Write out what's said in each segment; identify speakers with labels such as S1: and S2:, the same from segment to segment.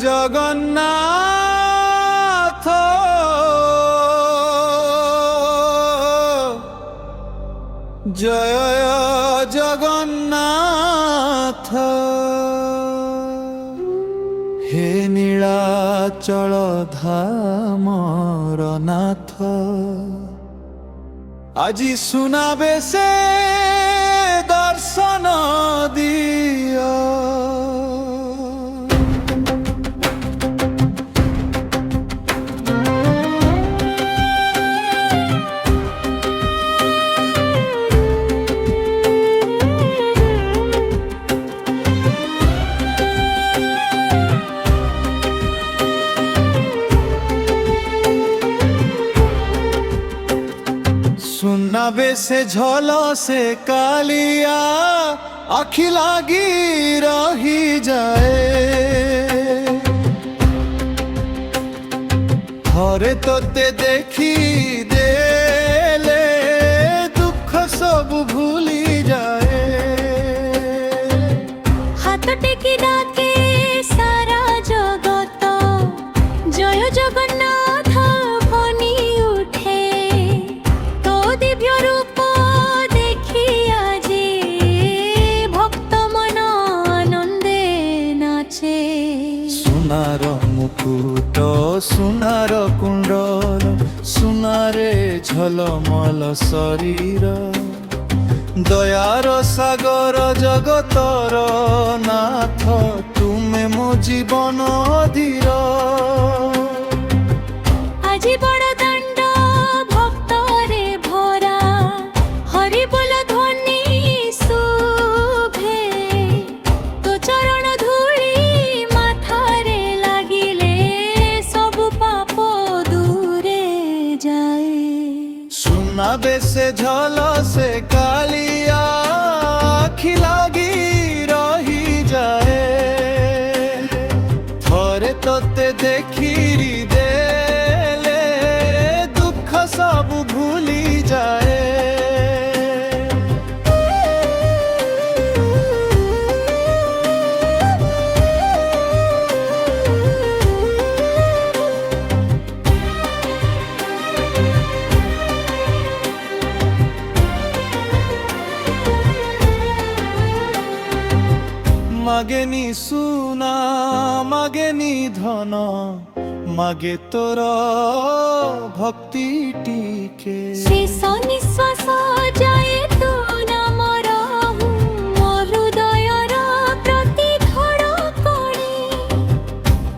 S1: জগন্নাথ জয় জগন্নাথ হে নীଳାচଳ ଧାମର ନାଥ ଆଜି ସୁନାବେଶେ ଦର୍ଶନ ଦିଅ। सुनाबेशे झलसे कालिया आखि लागी रही जाए थरे तोते देखी देले दुख सब भूली जाए।
S2: हाथ टेकी डाके सारा जगत जय जगन्नाथ बनी उठे तो दिव्य रूप देखी आजे भक्त मन आनंदे नाचे।
S1: सुनार मुकुट सुनार कुंडल सुनारे झलमल शरीर दयार सागर जगतर नाथ तुमे मो जीवन धीर।
S2: আজি বড় দণ্ড ভক্তরে ভরা হরি বল ধ্বনি শুভে তো চরণ ধূলি মাথারে লাগিলে সবু পাপ দূরে যায়।
S1: सुनाबेशे झलसे कालिया आखि लागी रही जाए थरे तोते देखी देले दुख सब भूली जाए। मागेनी सुना मागेनी धन मागे तोर भक्ति टीके
S2: শেষ নিঃশ্বাস যায় তু নাম রহু মো হৃদয়র প্রতি ধড়কণে।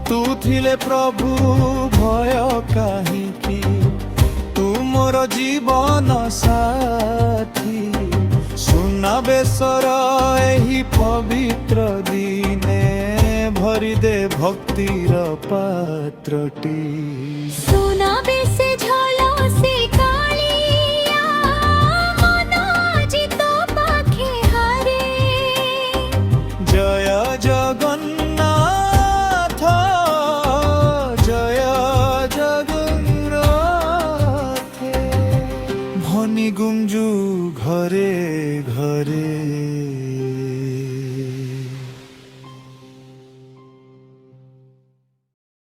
S1: तू थिले प्रभु भय काहिकी तू मोर जीवन साथी। सुनाबेशर एही पवित्र दिने भरी दे भक्तिर पात्रटी।
S2: सुनाबेशे झलसे कालिया मन আজি তো পাখে হারে।
S1: जय जगन्नाथ जय जगन्नाथ ध्वनि गुंजू घरे घरे।